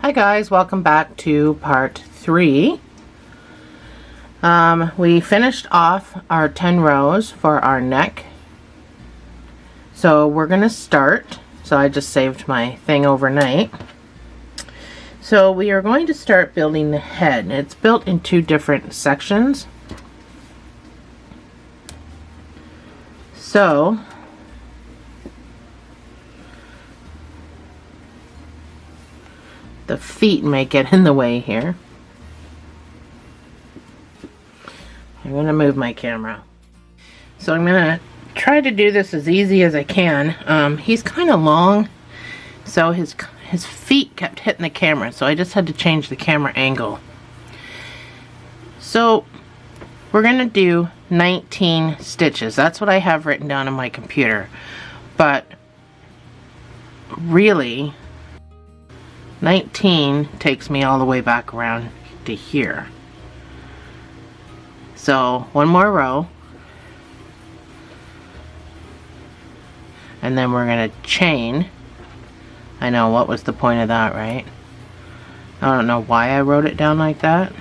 Hi guys, welcome back to part 3. We finished off our 10 rows for our neck. So we're going to start. So I just saved my thing overnight. So we are going to start building the head. It's built in 2 different sections. So the feet may get in the way here. I'm going to move my camera. So I'm going to try to do this as easy as I can. He's kind of long, so his feet kept hitting the camera, so I just had to change the camera angle. So we're going to do 19 stitches. That's what I have written down on my computer. But really, 19 takes me all the way back around to here. So one more row, and then we're going to chain. I know, what was the point of that, right? I don't know why I wrote it down like that.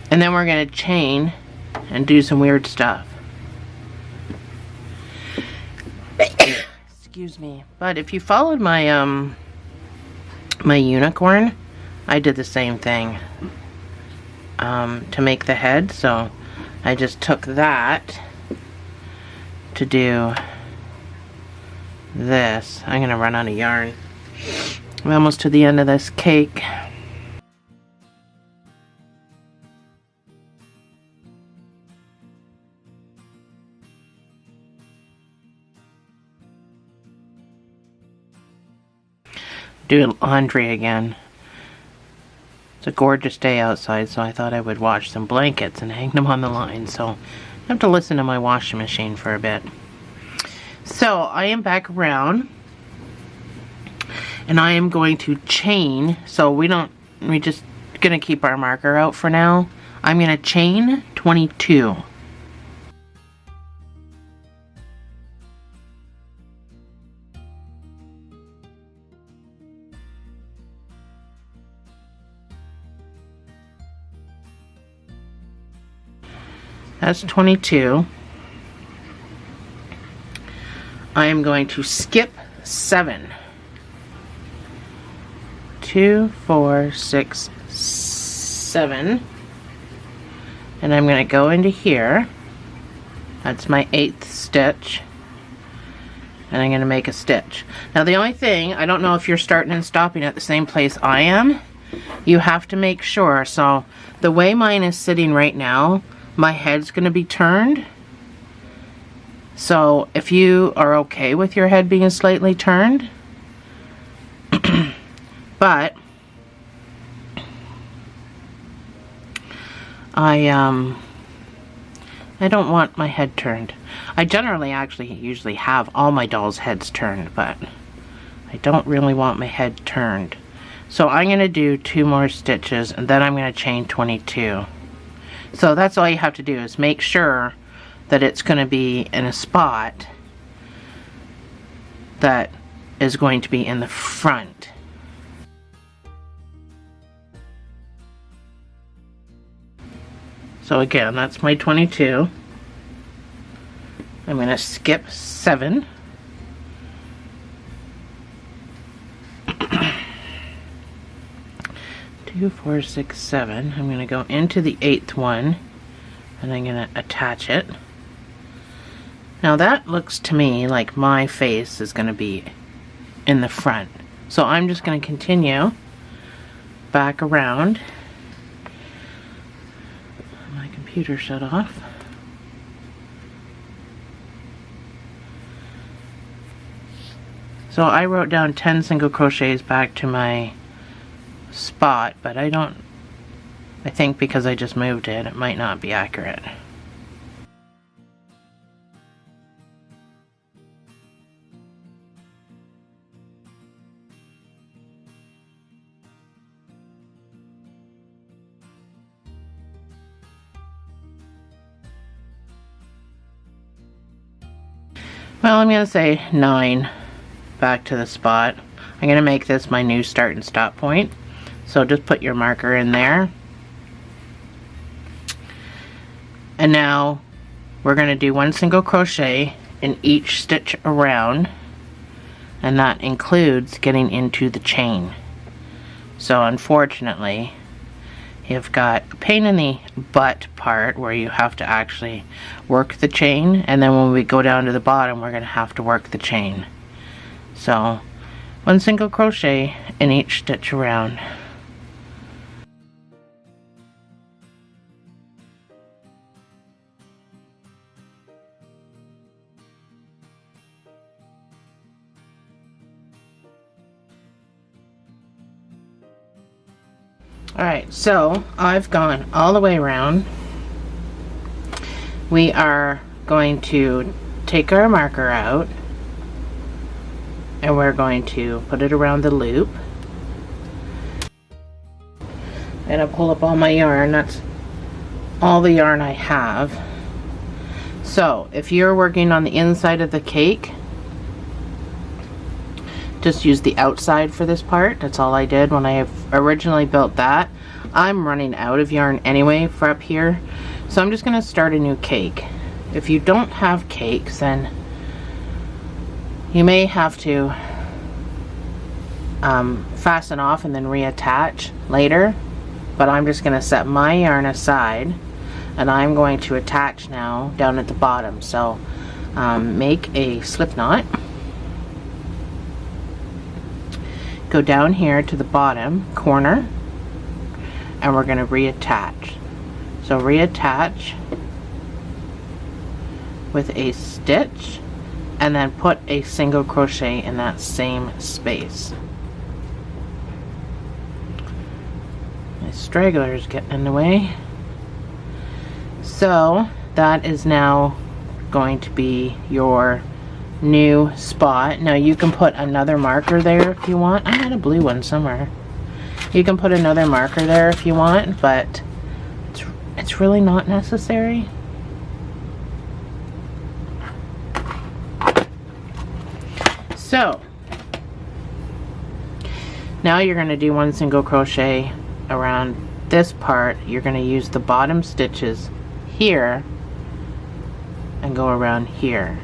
And then we're going to chain and do some weird stuff. Excuse me. But if you followed my my unicorn, I did the same thing to make the head. So I just took that to do this. I'm gonna run out of yarn. I'm almost to the end of this cake. Do laundry again. It's a gorgeous day outside, so I thought I would wash some blankets and hang them on the line. So I have to listen to my washing machine for a bit. So I am back around, and I am going to chain. So we're just gonna keep our marker out for now. I'm gonna chain 22. That's 22. I am going to skip 7. 2, 4, 6, 7. And I'm going to go into here. That's my 8th stitch. And I'm going to make a stitch. Now the only thing, I don't know if you're starting and stopping at the same place I am. You have to make sure. So the way mine is sitting right now, my head's going to be turned. So if you are okay with your head being slightly turned, but I don't want my head turned. I generally usually have all my dolls' heads turned, but I don't really want my head turned. So I'm going to do 2 more stitches, and then I'm going to chain 22. So that's all you have to do, is make sure that it's going to be in a spot that is going to be in the front. So again, that's my 22. I'm going to skip 7. Two, 4, 6, 7. I'm going to go into the 8th one, and I'm going to attach it. Now that looks to me like my face is going to be in the front. So I'm just going to continue back around. My computer shut off. So I wrote down 10 single crochets back to my spot, but I think because I just moved it, it might not be accurate. Well, I'm going to say 9 back to the spot. I'm going to make this my new start and stop point. So just put your marker in there. And now we're going to do 1 single crochet in each stitch around, and that includes getting into the chain. So unfortunately, you've got a pain in the butt part where you have to actually work the chain, and then when we go down to the bottom, we're going to have to work the chain. So 1 single crochet in each stitch around. Alright, so I've gone all the way around. We are going to take our marker out and we're going to put it around the loop. And I'll pull up all my yarn. That's all the yarn I have. So if you're working on the inside of the cake, just use the outside for this part. That's all I did when I originally built that. I'm running out of yarn anyway for up here, so I'm just going to start a new cake. If you don't have cakes, then you may have to fasten off and then reattach later, but I'm just going to set my yarn aside and I'm going to attach now down at the bottom. So make a slip knot. Go down here to the bottom corner and we're going to reattach. So reattach with a stitch and then put a single crochet in that same space. My straggler is getting in the way. So that is now going to be your new spot. Now you can put another marker there if you want. I had a blue one somewhere. You can put another marker there if you want, but it's really not necessary. So now you're going to do 1 single crochet around this part. You're going to use the bottom stitches here and go around here.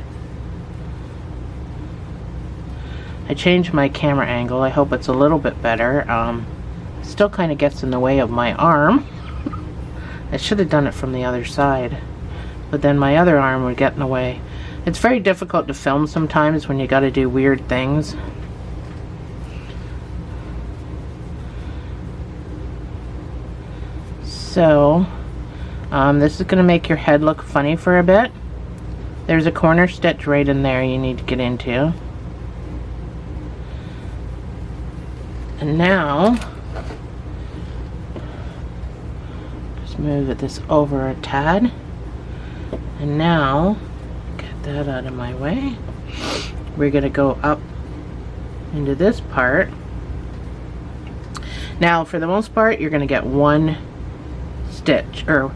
I changed my camera angle. I hope it's a little bit better. Still kind of gets in the way of my arm. I should have done it from the other side, but then my other arm would get in the way. It's very difficult to film sometimes when you got to do weird things. So this is going to make your head look funny for a bit. There's a corner stitch right in there you need to get into. And now, just move this over a tad. And now, get that out of my way. We're going to go up into this part. Now, for the most part, you're going to get 1 stitch, or,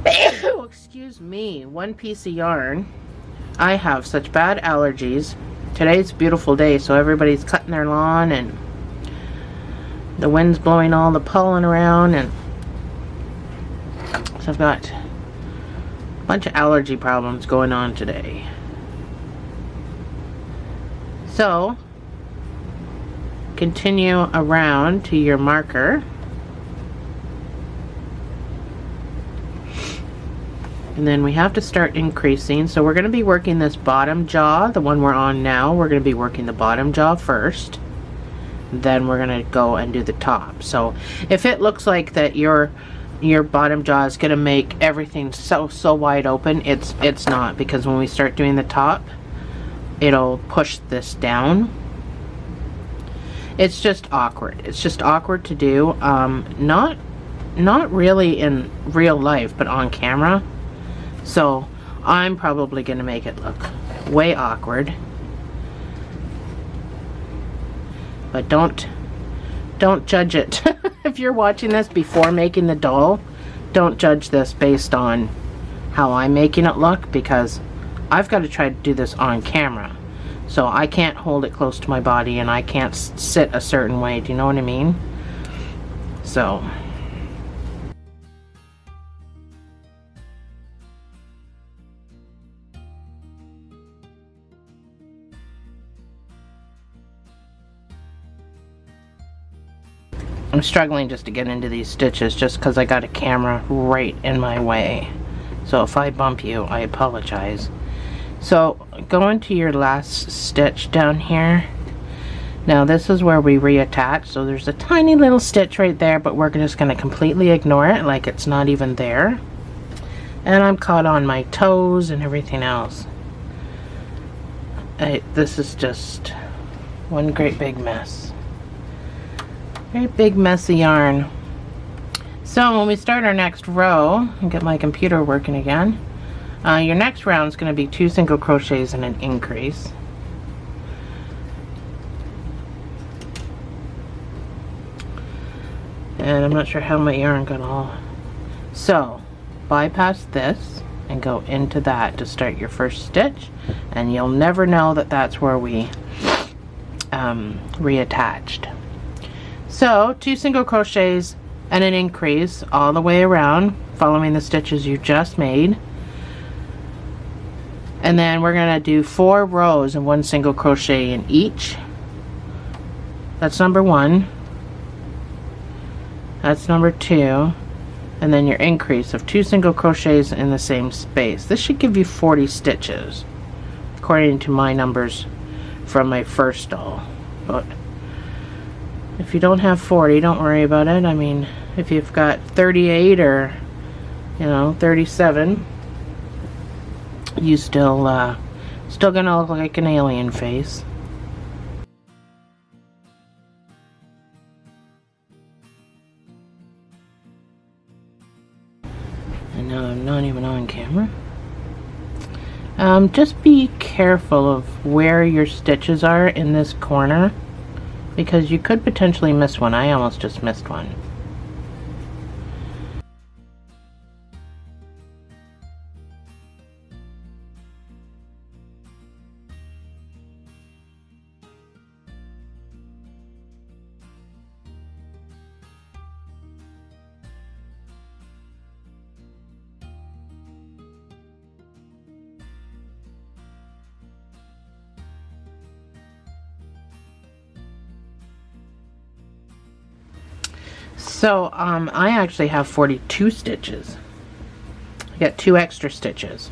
excuse me, 1 piece of yarn. I have such bad allergies. Today's a beautiful day, so everybody's cutting their lawn and the wind's blowing all the pollen around, and so I've got a bunch of allergy problems going on today. So continue around to your marker. And then we have to start increasing. So we're going to be working this bottom jaw, the one we're on now. We're going to be working the bottom jaw first. Then we're going to go and do the top. So if it looks like that your bottom jaw is going to make everything so wide open, it's not, because when we start doing the top, it'll push this down. It's just awkward. It's just awkward to do. Not really in real life, but on camera. So I'm probably going to make it look way awkward. But don't judge it. If you're watching this before making the doll, don't judge this based on how I'm making it look, because I've got to try to do this on camera. So I can't hold it close to my body, and I can't sit a certain way. Do you know what I mean? So I'm struggling just to get into these stitches just because I got a camera right in my way. So if I bump you, I apologize. So go into your last stitch down here. Now this is where we reattach. So there's a tiny little stitch right there, but we're just going to completely ignore it like it's not even there. And I'm caught on my toes and everything else. This is just one great big mess. Great big messy yarn. So when we start our next row, and get my computer working again, your next round is going to be 2 single crochets and an increase. And I'm not sure how my yarn got all. So bypass this and go into that to start your first stitch, and you'll never know that that's where we reattached. So 2 single crochets and an increase all the way around, following the stitches you just made. And then we're going to do 4 rows of 1 single crochet in each. That's number 1. That's number 2. And then your increase of 2 single crochets in the same space. This should give you 40 stitches, according to my numbers from my first doll. But if you don't have 40, don't worry about it. I mean, if you've got 38 or, you know, 37, you still gonna look like an alien face. And now I'm not even on camera. Just be careful of where your stitches are in this corner, because you could potentially miss one. I almost just missed one. So I actually have 42 stitches. I got 2 extra stitches,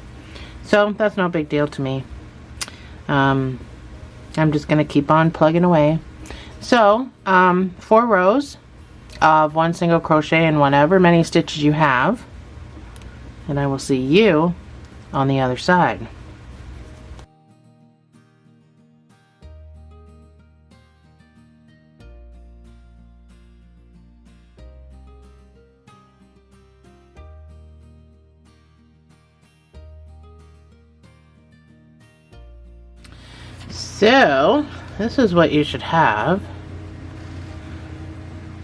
so that's no big deal to me. I'm just gonna keep on plugging away. So 4 rows of 1 single crochet in whatever many stitches you have, and I will see you on the other side. So this is what you should have.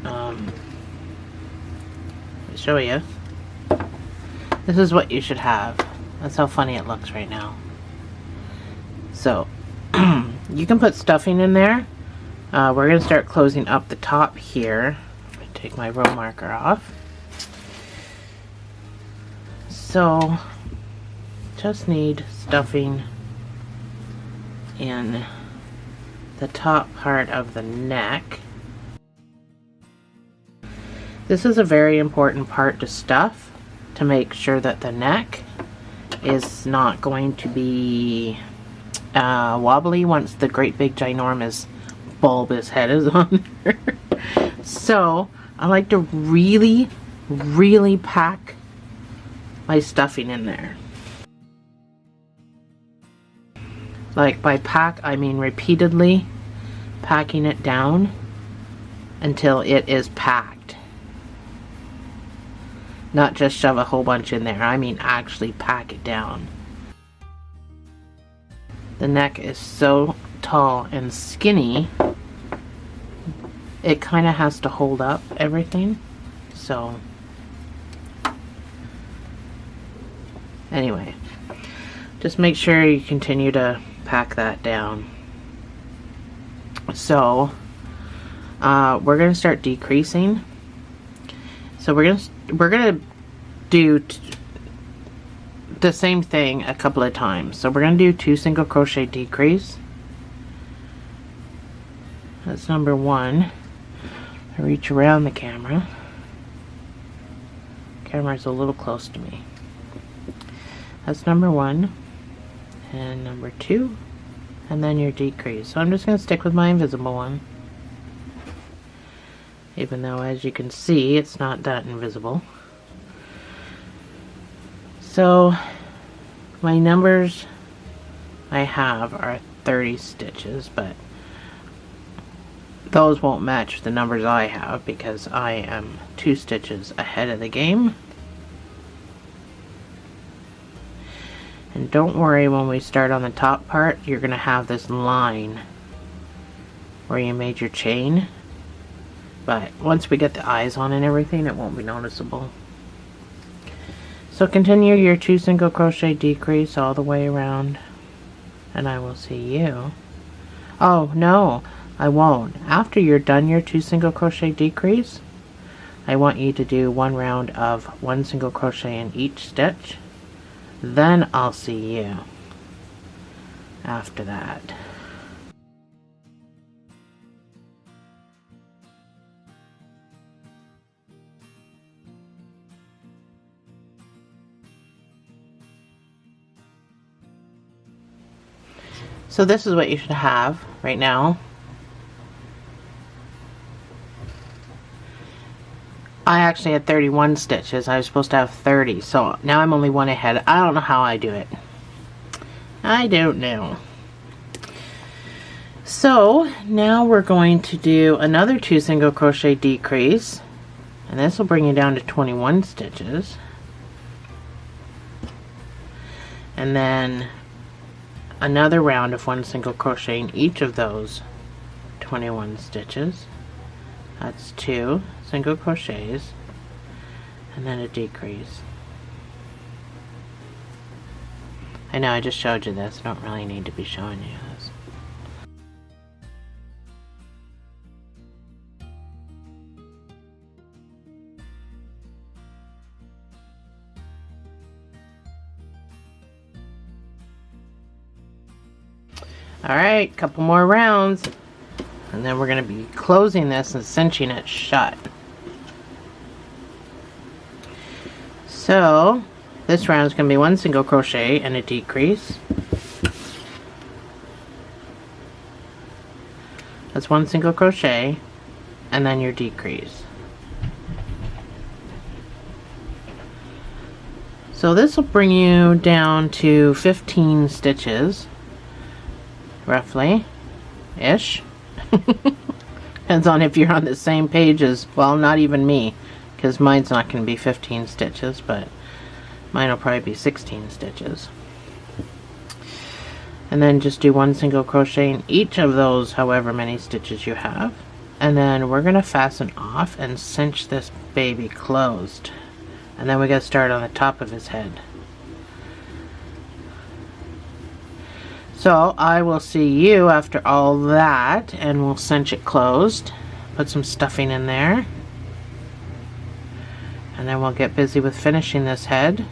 Let me show you. This is what you should have. That's how funny it looks right now. So you can put stuffing in there. We're going to start closing up the top here. I'm going to take my row marker off. So just need stuffing in the top part of the neck. This is a very important part to stuff, to make sure that the neck is not going to be wobbly once the great big ginormous bulbous head is on there. So I like to really pack my stuffing in there. Like by pack, I mean repeatedly packing it down until it is packed. Not just shove a whole bunch in there, I mean actually pack it down. The neck is so tall and skinny, it kind of has to hold up everything. So anyway, just make sure you continue to pack that down. So we're gonna start decreasing. So we're gonna do the same thing a couple of times. So we're gonna do 2 single crochet decrease. That's number 1. I reach around the camera. Camera's a little close to me. That's number 1 and number 2, and then your decrease. So I'm just going to stick with my invisible one, even though, as you can see, it's not that invisible. So my numbers I have are 30 stitches, but those won't match the numbers I have because I am 2 stitches ahead of the game. And don't worry, when we start on the top part, you're going to have this line where you made your chain. But once we get the eyes on and everything, it won't be noticeable. So continue your 2 single crochet decrease all the way around. And I will see you. Oh, no, I won't. After you're done your 2 single crochet decrease, I want you to do 1 round of 1 single crochet in each stitch. Then I'll see you after that. So this is what you should have right now. I actually had 31 stitches. I was supposed to have 30, so now I'm only 1 ahead. I don't know how I do it. I don't know. So now we're going to do another 2 single crochet decrease, and this will bring you down to 21 stitches. And then another round of 1 single crochet in each of those 21 stitches. That's 2 single crochets and then a decrease. I know I just showed you this. I don't really need to be showing you this. Alright, couple more rounds. And then we're going to be closing this and cinching it shut. So this round is going to be 1 single crochet and a decrease. That's 1 single crochet and then your decrease. So this will bring you down to 15 stitches, roughly, ish. Depends on if you're on the same page as, well, not even me, because mine's not going to be 15 stitches, but mine will probably be 16 stitches. And then just do 1 single crochet in each of those however many stitches you have, and then we're going to fasten off and cinch this baby closed, and then we got to start on the top of his head. So I will see you after all that, and we'll cinch it closed, put some stuffing in there, and then we'll get busy with finishing this head.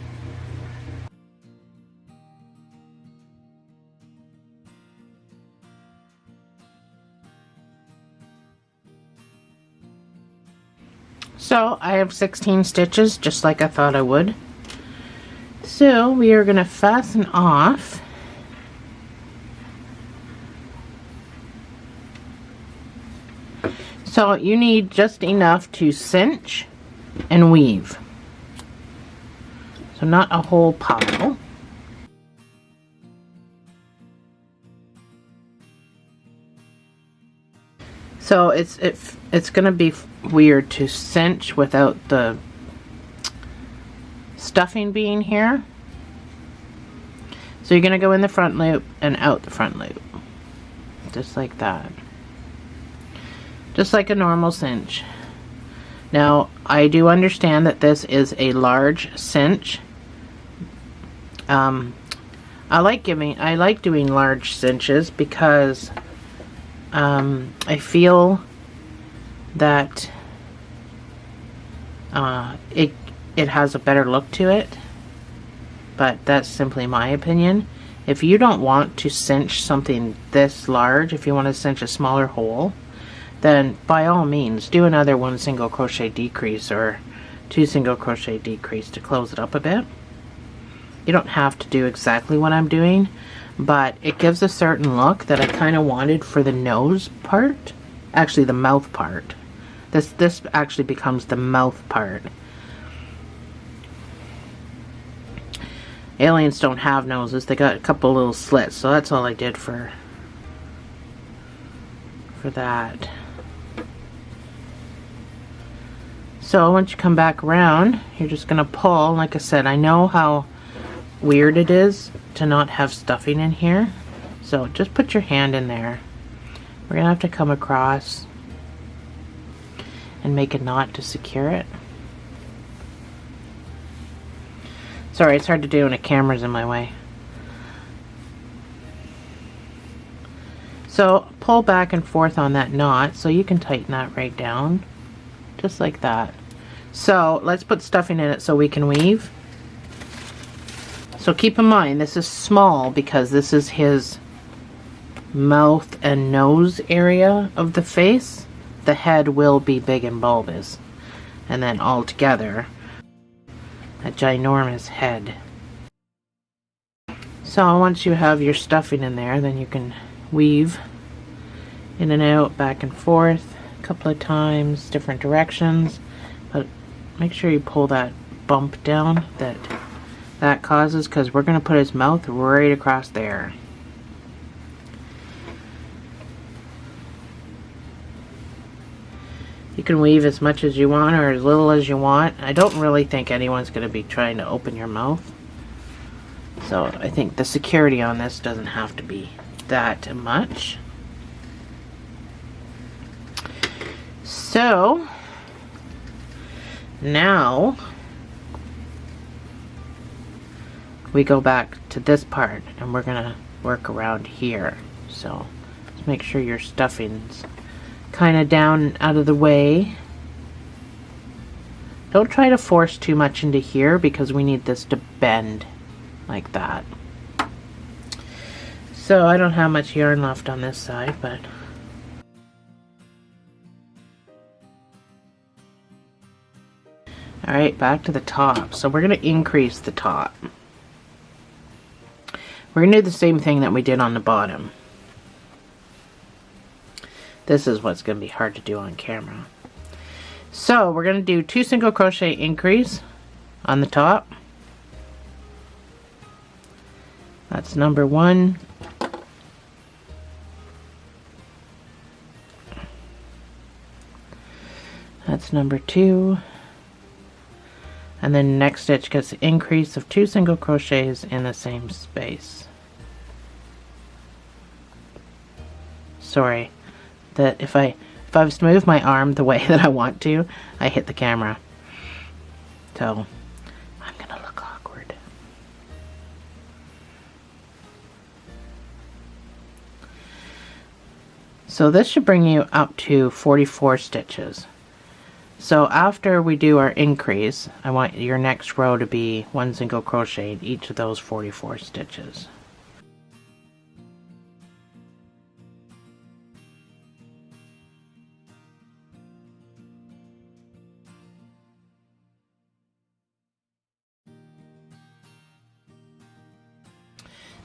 So I have 16 stitches, just like I thought I would. So we are going to fasten off. So you need just enough to cinch and weave. So not a whole pile. So it's going to be weird to cinch without the stuffing being here. So you're going to go in the front loop and out the front loop. Just like that. Just like a normal cinch. Now, I do understand that this is a large cinch. I like doing large cinches because I feel that it has a better look to it, but that's simply my opinion. If you don't want to cinch something this large, if you want to cinch a smaller hole, then by all means do another 1 single crochet decrease or 2 single crochet decrease to close it up a bit. You don't have to do exactly what I'm doing, but it gives a certain look that I kind of wanted for the nose part, actually the mouth part. This actually becomes the mouth part. Aliens don't have noses, they got a couple little slits, so that's all I did for that. So once you come back around, you're just gonna pull. Like I said, I know how weird it is to not have stuffing in here, so just put your hand in there. We're gonna have to come across and make a knot to secure it. Sorry, it's hard to do when a camera's in my way. So pull back and forth on that knot so you can tighten that right down, just like that. So let's put stuffing in it so we can weave. So keep in mind, this is small because this is his mouth and nose area of the face. The head will be big and bulbous, and then all together a ginormous head. So once you have your stuffing in there, then you can weave in and out, back and forth a couple of times, different directions, but make sure you pull that bump down that causes, because we're going to put his mouth right across there. You can weave as much as you want or as little as you want. I don't really think anyone's going to be trying to open your mouth, so I think the security on this doesn't have to be that much. So now we go back to this part and we're gonna work around here. So just make sure your stuffing's kind of down and out of the way. Don't try to force too much into here because we need this to bend like that. So I don't have much yarn left on this side, but alright, back to the top. So we're going to increase the top. We're going to do the same thing that we did on the bottom. This is what's going to be hard to do on camera. So we're going to do 2 single crochet increase on the top. That's number 1. That's number 2. And then next stitch gets the increase of 2 single crochets in the same space. Sorry, that if I was to move my arm the way that I want to, I hit the camera. So I'm gonna look awkward. So this should bring you up to 44 stitches. So after we do our increase, I want your next row to be 1 single crochet in each of those 44 stitches.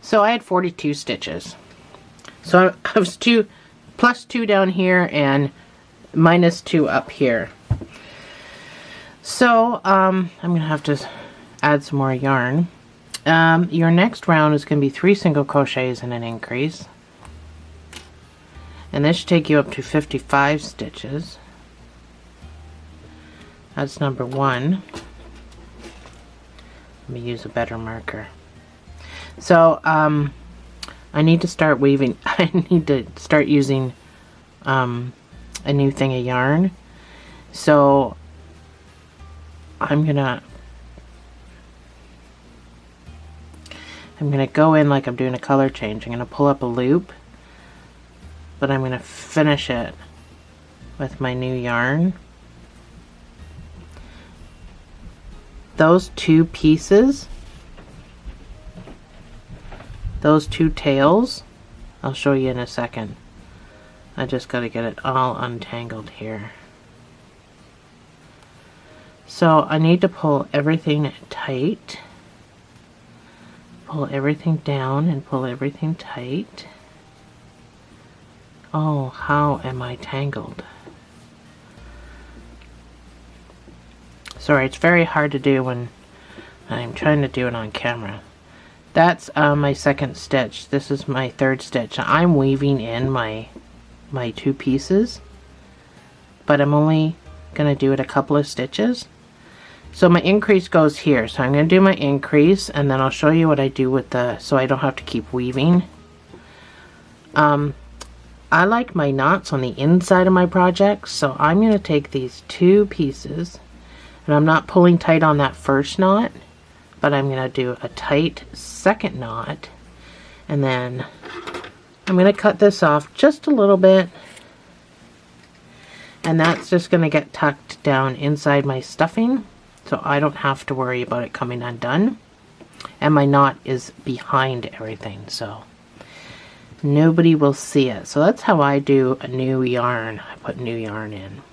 So I had 42 stitches. So I was plus 2 down here and minus 2 up here. So I'm gonna have to add some more yarn. Your next round is gonna be 3 single crochets and an increase, and this should take you up to 55 stitches. That's number 1. Let me use a better marker. So I need to start weaving. I need to start using a new thing of yarn. So I'm gonna go in like I'm doing a color change. I'm gonna pull up a loop but I'm going to finish it with my new yarn. Those two pieces, those two tails, I'll show you in a second. I just got to get it all untangled here. So I need to pull everything tight, pull everything down and pull everything tight. Oh, how am I tangled? Sorry, it's very hard to do when I'm trying to do it on camera. That's my second stitch. This is my third stitch. I'm weaving in my two pieces, but I'm only gonna do it a couple of stitches. So my increase goes here. So I'm gonna do my increase, and then I'll show you what I do with the, so I don't have to keep weaving. I like my knots on the inside of my project, so I'm gonna take these two pieces, and I'm not pulling tight on that first knot, but I'm going to do a tight second knot, and then I'm going to cut this off just a little bit, and that's just going to get tucked down inside my stuffing, so I don't have to worry about it coming undone. And my knot is behind everything, so nobody will see it. So that's how I do a new yarn. I put new yarn in.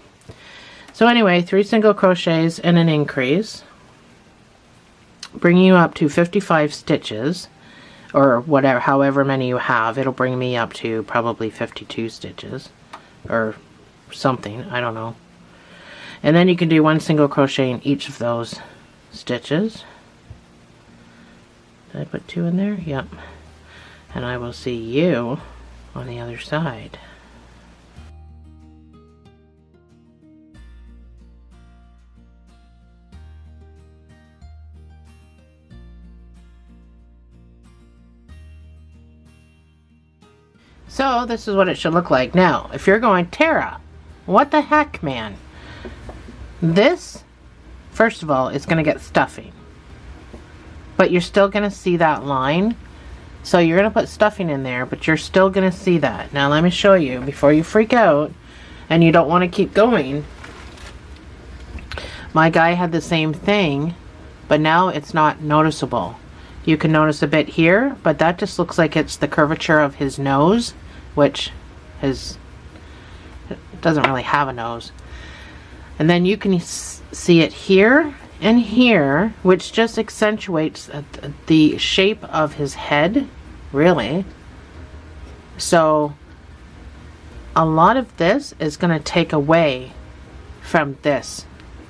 So anyway, 3 single crochets and an increase, bringing you up to 55 stitches, or whatever, however many you have. It'll bring me up to probably 52 stitches, or something, I don't know. And then you can do 1 single crochet in each of those stitches. Did I put 2 in there? Yep. And I will see you on the other side. So this is what it should look like. Now, if you're going, Tara, what the heck, man? This, first of all, is going to get stuffing. But you're still going to see that line. So you're going to put stuffing in there, but you're still going to see that. Now let me show you before you freak out and you don't want to keep going. My guy had the same thing, but now it's not noticeable. You can notice a bit here, but that just looks like it's the curvature of his nose, which doesn't really have a nose. And then you can see it here and here, which just accentuates the shape of his head, really. So a lot of this is going to take away from this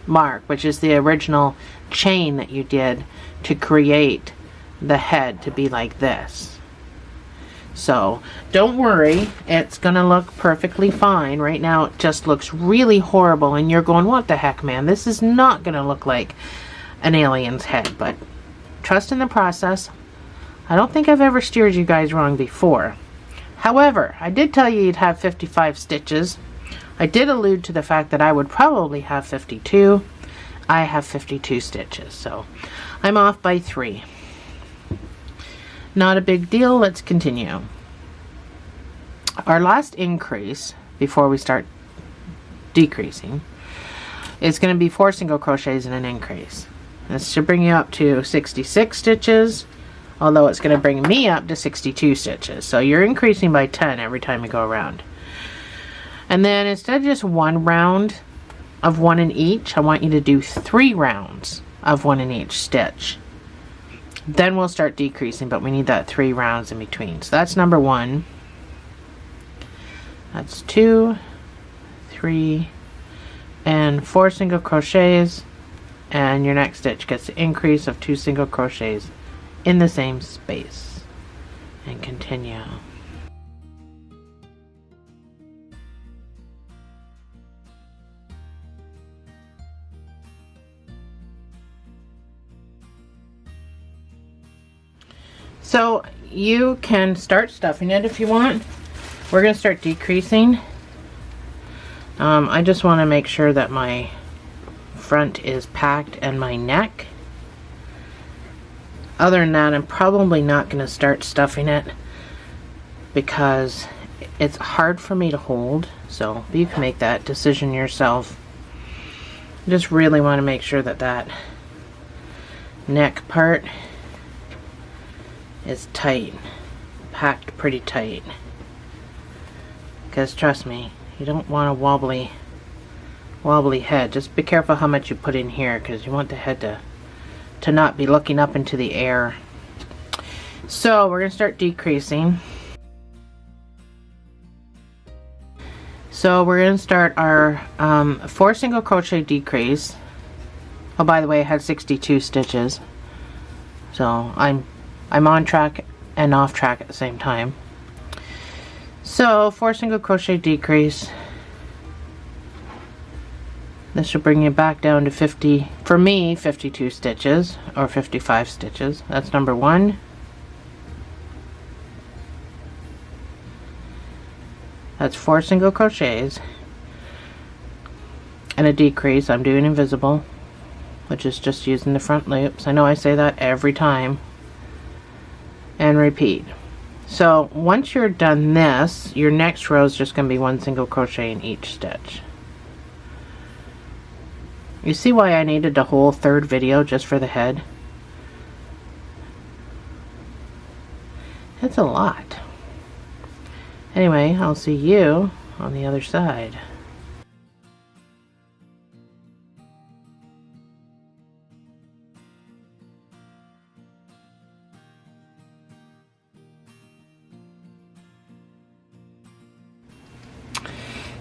mark, which is the original chain that you did to create the head to be like this. So don't worry, it's gonna look perfectly fine. Right now it just looks really horrible and you're going, what the heck, man, this is not gonna look like an alien's head. But trust in the process. I don't think I've ever steered you guys wrong before. However, I did tell you you'd have 55 stitches. I did allude to the fact that I would probably have 52. I have 52 stitches, so I'm off by 3. Not a big deal. Let's continue. Our last increase before we start decreasing is going to be 4 single crochets and an increase. This should bring you up to 66 stitches, although it's going to bring me up to 62 stitches. So you're increasing by 10 every time you go around. And then instead of just 1 round of 1 in each, I want you to do 3 rounds of 1 in each stitch. Then we'll start decreasing, but we need that 3 rounds in between. So that's number 1. That's 2, 3, and 4 single crochets, and your next stitch gets the increase of 2 single crochets in the same space. And continue. So you can start stuffing it if you want. We're going to start decreasing. I just want to make sure that my front is packed and my neck. Other than that, I'm probably not going to start stuffing it because it's hard for me to hold, so you can make that decision yourself. You just really want to make sure that that neck part is tight, packed pretty tight, because trust me, you don't want a wobbly head. Just be careful how much you put in here, because you want the head to not be looking up into the air. So we're going to start decreasing. So we're going to start our 4 single crochet decrease. Oh, by the way, I had 62 stitches, so I'm on track and off track at the same time. So 4 single crochet decrease. This should bring you back down to 50, for me, 52 stitches or 55 stitches. That's number 1. That's 4 single crochets and a decrease. I'm doing invisible, which is just using the front loops. I know I say that every time. And repeat. So once you're done this, your next row is just going to be 1 single crochet in each stitch. You see why I needed a whole 3rd video just for the head? It's a lot. Anyway, I'll see you on the other side.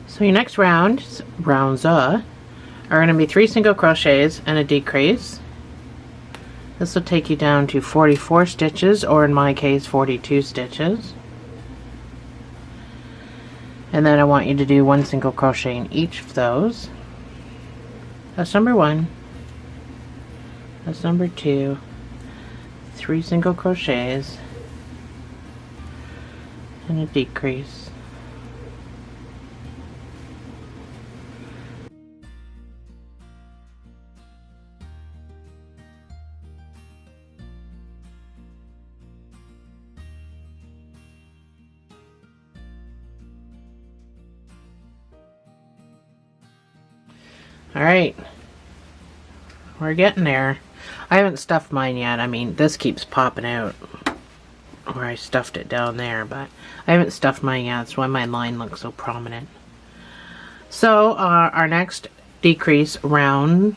So your next rounds are going to be 3 single crochets and a decrease. This will take you down to 44 stitches, or in my case 42 stitches. And then I want you to do 1 single crochet in each of those. That's number 1. That's number 2. 3 single crochets and a decrease. Alright, we're getting there. I haven't stuffed mine yet. I mean, this keeps popping out where I stuffed it down there, but I haven't stuffed mine yet. That's why my line looks so prominent. So our next decrease rounds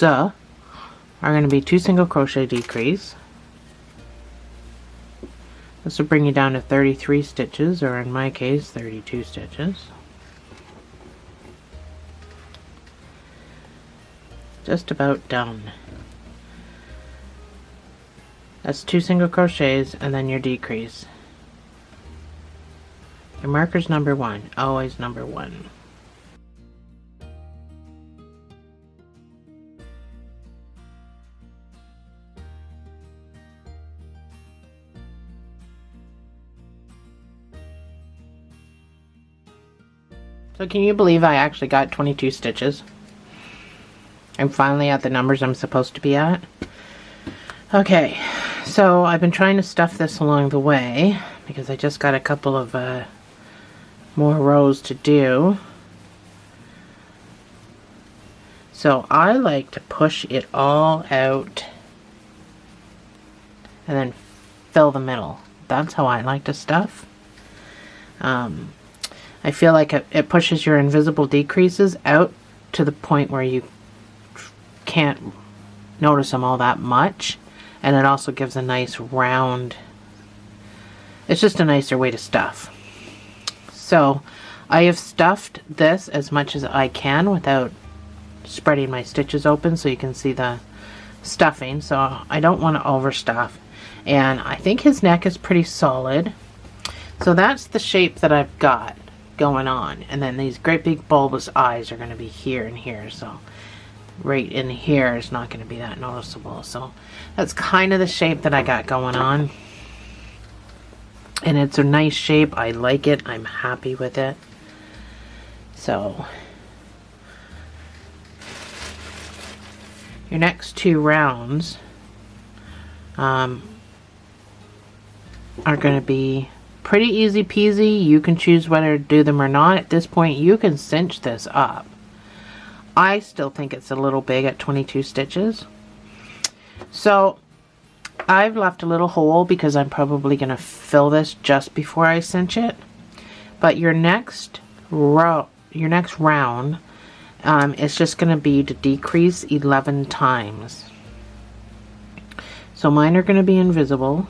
are going to be 2 single crochet decrease. This will bring you down to 33 stitches, or in my case 32 stitches. Just about done. That's 2 single crochets and then your decrease. Your marker's number 1, always number 1. So can you believe I actually got 22 stitches? I'm finally at the numbers I'm supposed to be at. Okay, so I've been trying to stuff this along the way because I just got a couple of more rows to do. So I like to push it all out and then fill the middle. That's how I like to stuff. I feel like it pushes your invisible decreases out to the point where you can't notice them all that much, and it also gives a nice round, it's just a nicer way to stuff. So I have stuffed this as much as I can without spreading my stitches open so you can see the stuffing, so I don't want to overstuff, and I think his neck is pretty solid. So that's the shape that I've got going on, and then these great big bulbous eyes are going to be here and here, so right in here is not going to be that noticeable. So that's kind of the shape that I got going on, and it's a nice shape. I like it. I'm happy with it. So your next 2 rounds are going to be pretty easy peasy. You can choose whether to do them or not. At this point, you can cinch this up. I still think it's a little big at 22 stitches. So I've left a little hole because I'm probably going to fill this just before I cinch it. But your next round, it's just going to be to decrease 11 times. So mine are going to be invisible.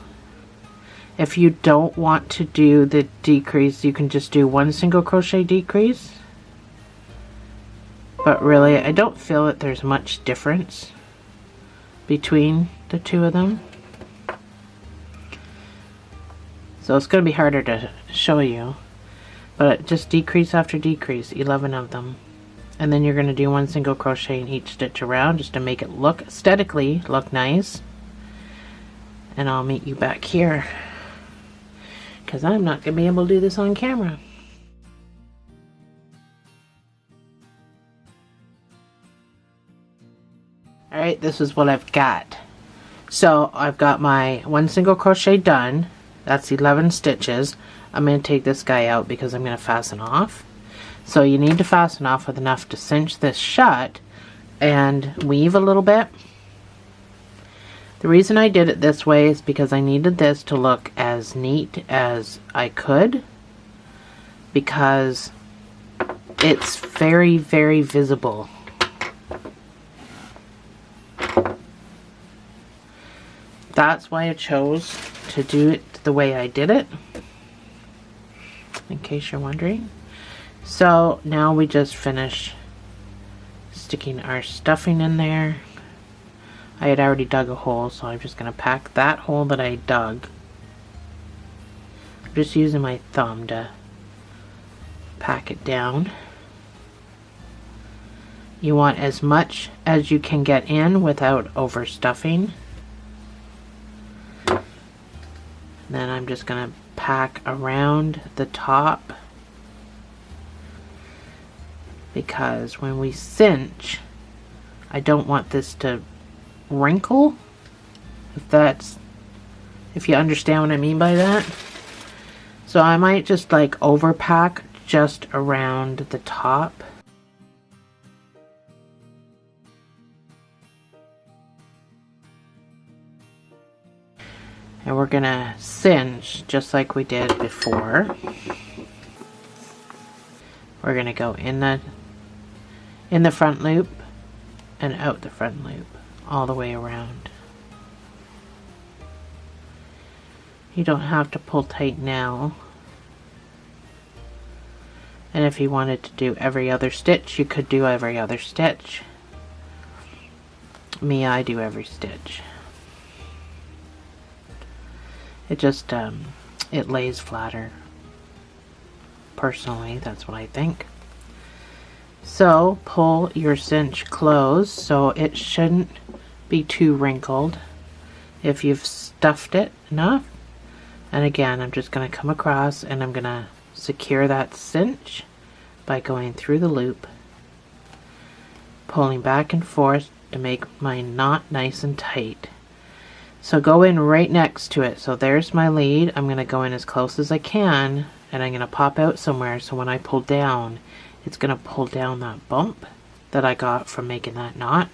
If you don't want to do the decrease, you can just do one single crochet decrease. But really, I don't feel that there's much difference between the two of them. So it's going to be harder to show you. But just decrease after decrease, 11 of them. And then you're going to do one single crochet in each stitch around just to make it look aesthetically look nice. And I'll meet you back here, because I'm not going to be able to do this on camera. Alright, this is what I've got. So I've got my one single crochet done. That's 11 stitches. I'm going to take this guy out because I'm going to fasten off. So you need to fasten off with enough to cinch this shut and weave a little bit. The reason I did it this way is because I needed this to look as neat as I could, because it's very, very visible. That's why I chose to do it the way I did it, in case you're wondering. So now we just finish sticking our stuffing in there. I had already dug a hole, so I'm just going to pack that hole that I dug. I'm just using my thumb to pack it down. You want as much as you can get in without overstuffing. Then I'm just going to pack around the top, because when we cinch, I don't want this to wrinkle, if you understand what I mean by that. So I might just like overpack just around the top. And we're gonna cinch just like we did before. We're gonna go in the front loop and out the front loop, all the way around. You don't have to pull tight now. And if you wanted to do every other stitch, you could do every other stitch. Me, I do every stitch. It just, it lays flatter. Personally, that's what I think. So, pull your cinch closed so it shouldn't be too wrinkled if you've stuffed it enough. And again, I'm just going to come across and I'm going to secure that cinch by going through the loop, pulling back and forth to make my knot nice and tight. So go in right next to it. So there's my lead. I'm going to go in as close as I can, and I'm going to pop out somewhere, so when I pull down, it's going to pull down that bump that I got from making that knot.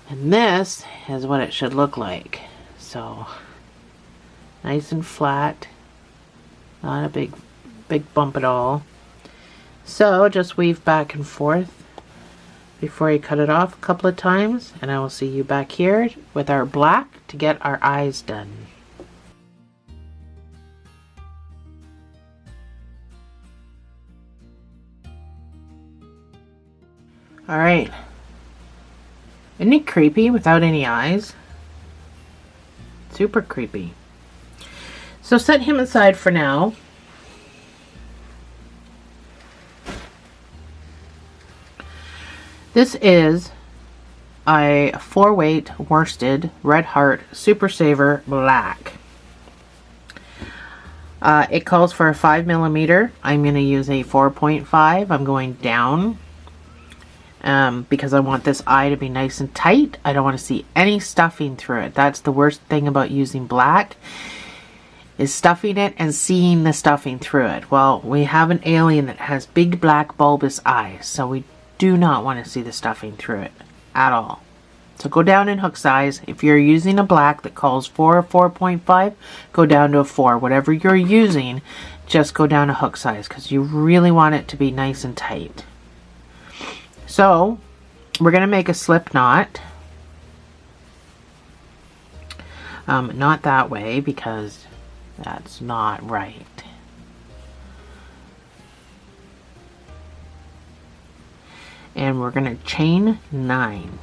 And this is what it should look like. So nice and flat, not a big bump at all. So just weave back and forth before you cut it off a couple of times, and I will see you back here with our black to get our eyes done. Alright, isn't it creepy without any eyes? Super creepy. So set him aside for now. This is a 4-weight worsted Red Heart Super Saver Black. It calls for a 5mm. I'm going to use a 4.5. I'm going down because I want this eye to be nice and tight. I don't want to see any stuffing through it. That's the worst thing about using black. is stuffing it and seeing the stuffing through it. Well, we have an alien that has big black bulbous eyes, so we do not want to see the stuffing through it at all. So go down in hook size. If you're using a black that calls for a 4.5, go down to a 4. Whatever you're using, just go down a hook size because you really want it to be nice and tight. So we're going to make a slip knot. Not that way because that's not right. And we're going to chain 9.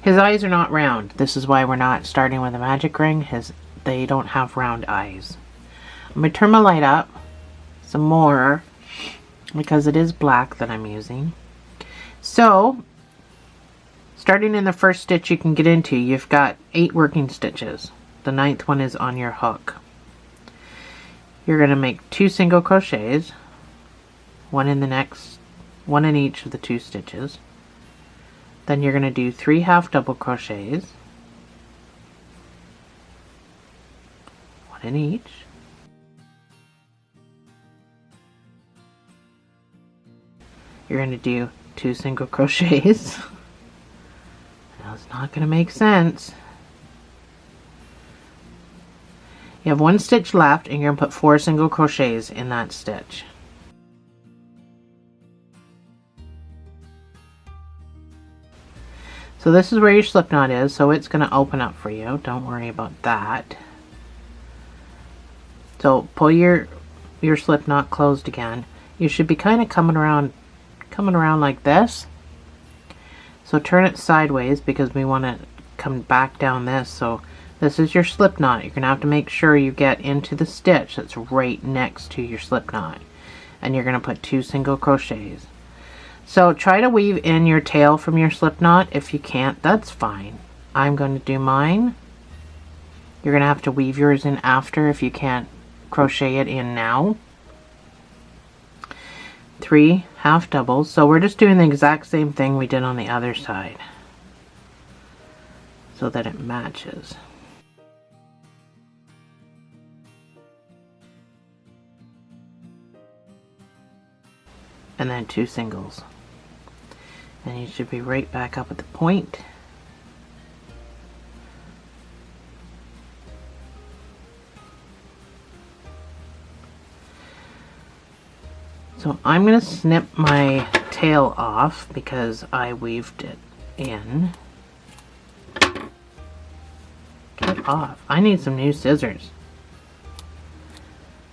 His eyes are not round. This is why we're not starting with a magic ring. They don't have round eyes. I'm going to turn my light up some more because it is black that I'm using. So, starting in the first stitch you can get into, you've got 8 working stitches. The 9th one is on your hook. You're going to make 2 single crochets, one in each of the 2 stitches. Then you're going to do 3 half double crochets, one in each. You're going to do 2 single crochets. Now it's not going to make sense. You have 1 stitch left and you're going to put 4 single crochets in that stitch. So this is where your slip knot is, so it's going to open up for you. Don't worry about that. So pull your slip knot closed again. You should be kind of coming around like this. So turn it sideways because we want to come back down this. So this is your slip knot. You're going to have to make sure you get into the stitch that's right next to your slip knot. And you're going to put 2 single crochets. So try to weave in your tail from your slip knot. If you can't, that's fine. I'm going to do mine. You're going to have to weave yours in after if you can't crochet it in now. 3 half doubles. So we're just doing the exact same thing we did on the other side so that it matches. And then 2 singles. And you should be right back up at the point. So I'm going to snip my tail off because I weaved it in. Get off. I need some new scissors.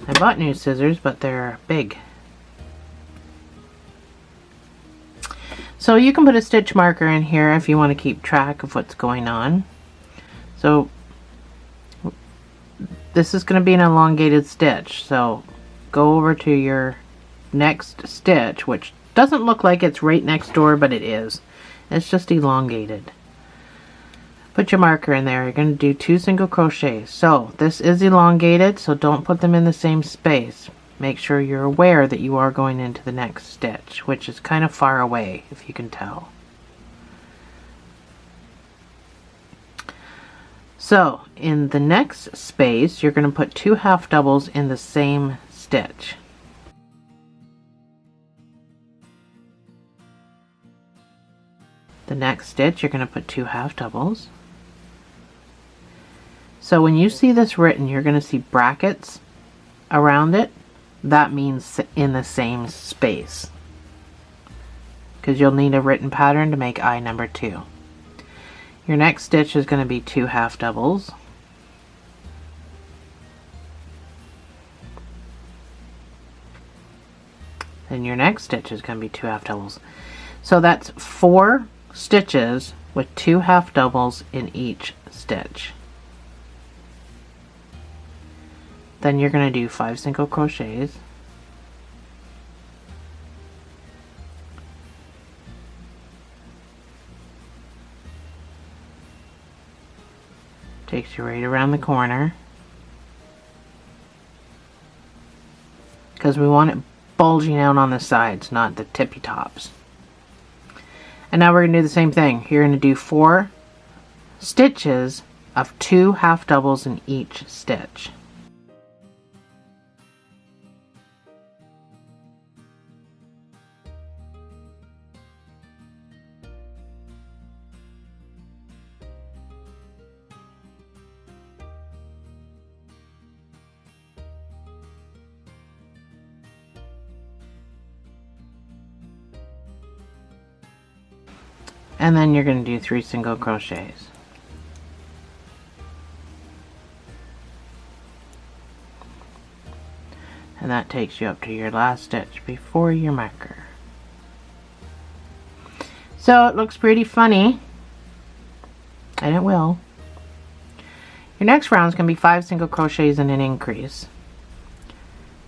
I bought new scissors, but they're big. So you can put a stitch marker in here if you want to keep track of what's going on. So this is going to be an elongated stitch. So go over to your next stitch, which doesn't look like it's right next door, but it is. It's just elongated. Put your marker in there. You're going to do 2 single crochets. So this is elongated, so don't put them in the same space. Make sure you're aware that you are going into the next stitch, which is kind of far away, if you can tell. So in the next space, you're going to put 2 half doubles in the same stitch. The next stitch, you're going to put 2 half doubles. So when you see this written, you're going to see brackets around it. That means in the same space, because you'll need a written pattern to make eye number 2. Your next stitch is going to be 2 half doubles. Then your next stitch is going to be 2 half doubles. So that's 4 stitches with 2 half doubles in each stitch. Then you're going to do 5 single crochets. Takes you right around the corner. Because we want it bulging out on the sides, not the tippy tops. And now we're going to do the same thing. You're going to do 4 stitches of 2 half doubles in each stitch. And then you're going to do 3 single crochets. And that takes you up to your last stitch before your marker. So it looks pretty funny, and it will. Your next round is going to be 5 single crochets and an increase.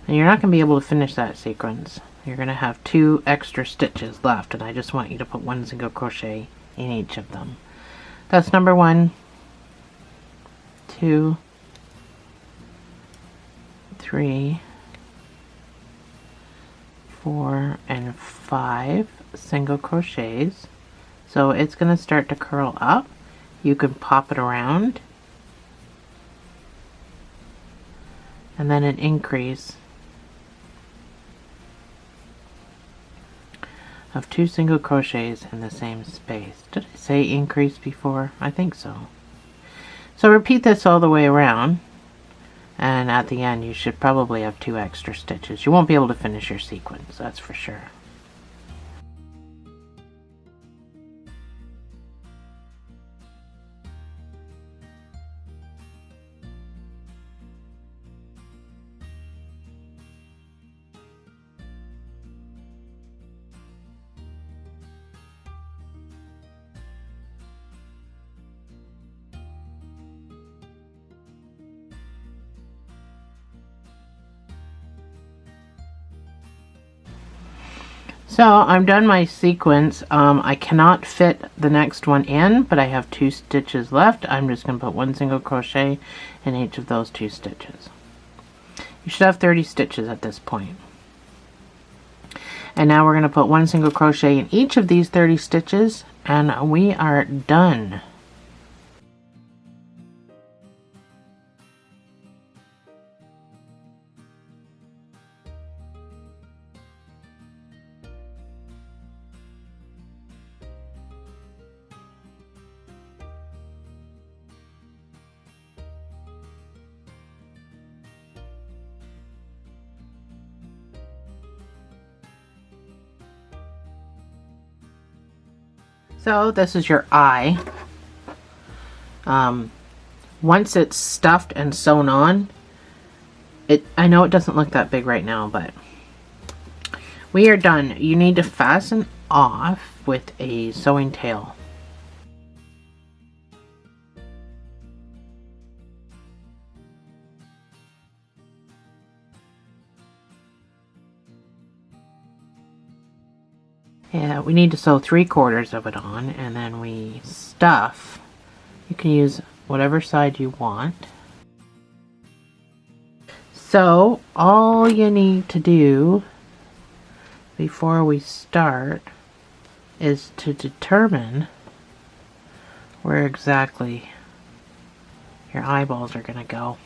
And you're not going to be able to finish that sequence. You're going to have 2 extra stitches left, and I just want you to put 1 single crochet in each of them. That's number 1, 2, 3, 4, and 5 single crochets. So it's going to start to curl up. You can pop it around, and then an increase of 2 single crochets in the same space. Did I say increase before? I think so. So repeat this all the way around, and at the end you should probably have 2 extra stitches. You won't be able to finish your sequence, that's for sure. So I'm done my sequence. I cannot fit the next one in, but I have 2 stitches left. I'm just going to put 1 single crochet in each of those 2 stitches. You should have 30 stitches at this point. And now we're going to put 1 single crochet in each of these 30 stitches, and we are done. So this is your eye. Once it's stuffed and sewn on, I know it doesn't look that big right now, but we are done. You need to fasten off with a sewing tail. Yeah, we need to sew 3/4 of it on, and then we stuff. You can use whatever side you want. So all you need to do before we start is to determine where exactly your eyeballs are going to go.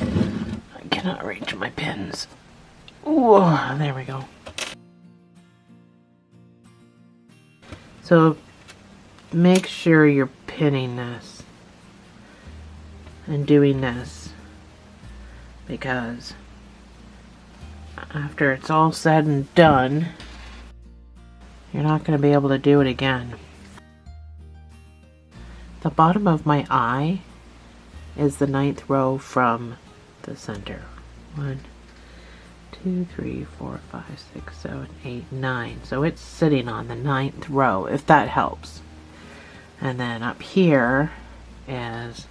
I cannot reach my pins. Ooh, there we go. So make sure you're pinning this and doing this, because after it's all said and done, you're not going to be able to do it again. The bottom of my eye is the 9th row from the center. 1, 2, 3, 4, 5, 6, 7, 8, 9. So it's sitting on the 9th row, if that helps. And then up here is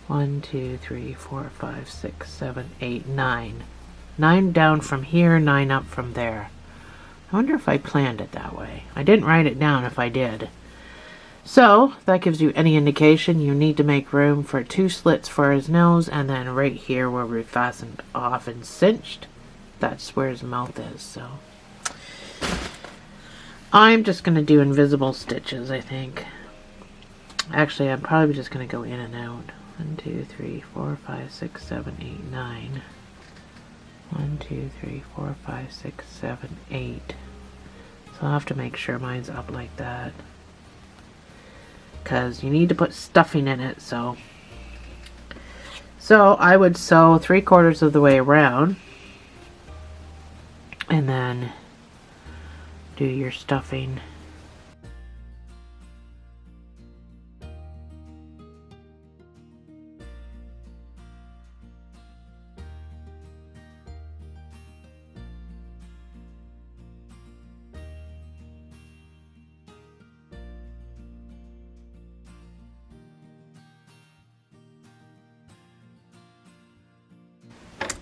1, 2, 3, 4, 5, 6, 7, 8, 9. 9 down from here, 9 up from there. I wonder if I planned it that way. I didn't write it down if I did. So that gives you any indication. You need to make room for 2 slits for his nose, and then right here where we fastened off and cinched, that's where his mouth is. So I'm just going to do invisible stitches, I think. Actually, I'm probably just going to go in and out. 1, 2, 3, 4, 5, 6, 7, 8, 9. 1, 2, 3, 4, 5, 6, 7, 8. So I'll have to make sure mine's up like that, because you need to put stuffing in it. So I would sew 3/4 of the way around and then do your stuffing.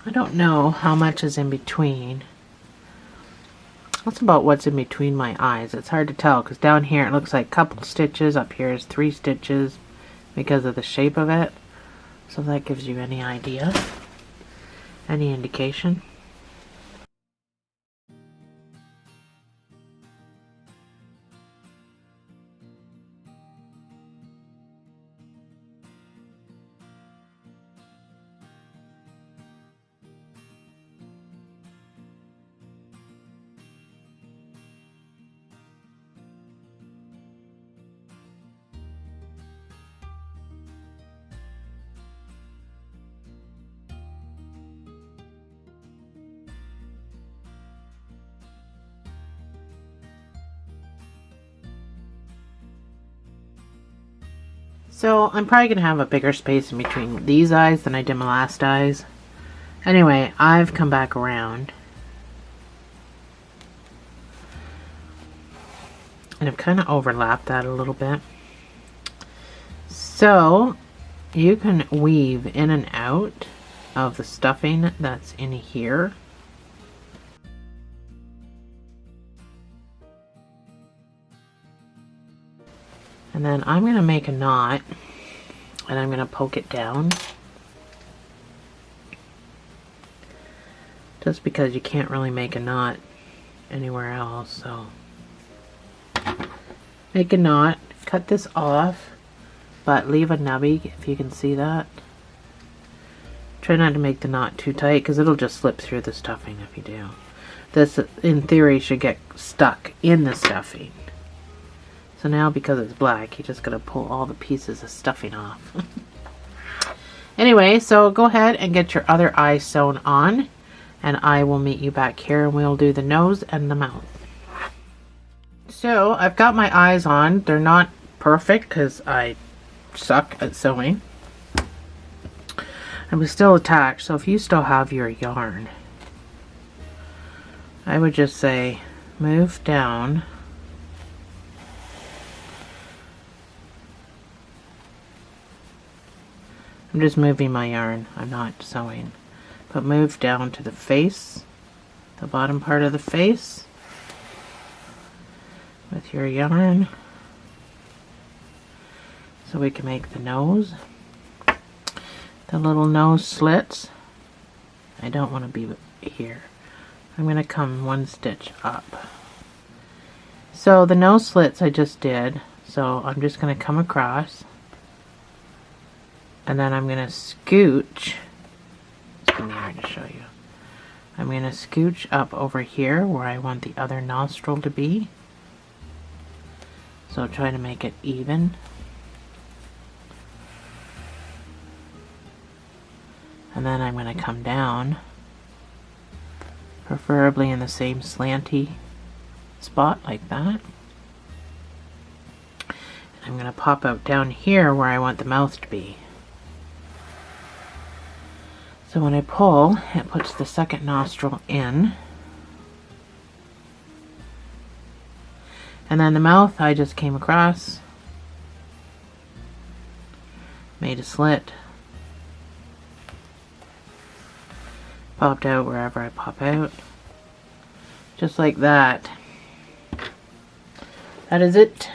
I don't know how much is in between. That's about what's in between my eyes. It's hard to tell because down here it looks like a couple stitches. Up here is 3 stitches because of the shape of it. So that gives you any idea, any indication. So I'm probably going to have a bigger space in between these eyes than I did my last eyes. Anyway, I've come back around. And I've kind of overlapped that a little bit. So you can weave in and out of the stuffing that's in here. And then I'm going to make a knot and I'm going to poke it down. Just because you can't really make a knot anywhere else, so make a knot, cut this off, but leave a nubby if you can see that. Try not to make the knot too tight because it'll just slip through the stuffing if you do. This, in theory, should get stuck in the stuffing. So now, because it's black, you just gotta pull all the pieces of stuffing off. Anyway, so go ahead and get your other eye sewn on, and I will meet you back here and we'll do the nose and the mouth. So I've got my eyes on. They're not perfect because I suck at sewing. And we're still attached, so if you still have your yarn, I would just say move down. I'm just moving my yarn, I'm not sewing. But move down to the face, the bottom part of the face, with your yarn, so we can make the nose. The little nose slits, I don't want to be here. I'm going to come 1 stitch up. So the nose slits I just did, so I'm just going to come across. And then I'm going to scooch, it's in the eye to show you. I'm going to scooch up over here where I want the other nostril to be. So try to make it even. And then I'm going to come down, preferably in the same slanty spot like that. And I'm going to pop out down here where I want the mouth to be. So when I pull, it puts the second nostril in. And then the mouth I just came across, made a slit, popped out wherever I pop out, just like that. That is it.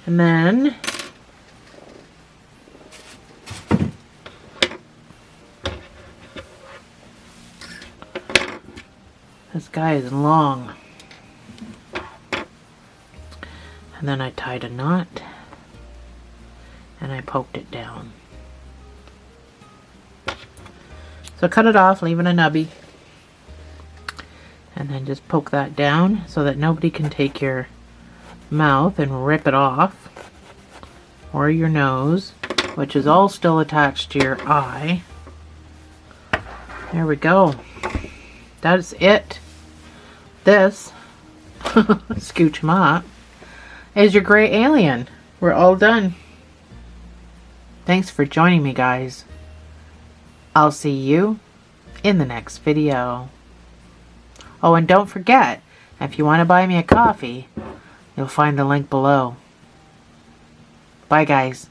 And then this guy is long. And then I tied a knot and I poked it down. So cut it off, leaving a nubby. And then just poke that down so that nobody can take your mouth and rip it off. Or your nose, which is all still attached to your eye. There we go. That's it. This, scooch him up, is your gray alien. We're all done. Thanks for joining me, guys. I'll see you in the next video. Oh, and don't forget, if you want to buy me a coffee, you'll find the link below. Bye, guys.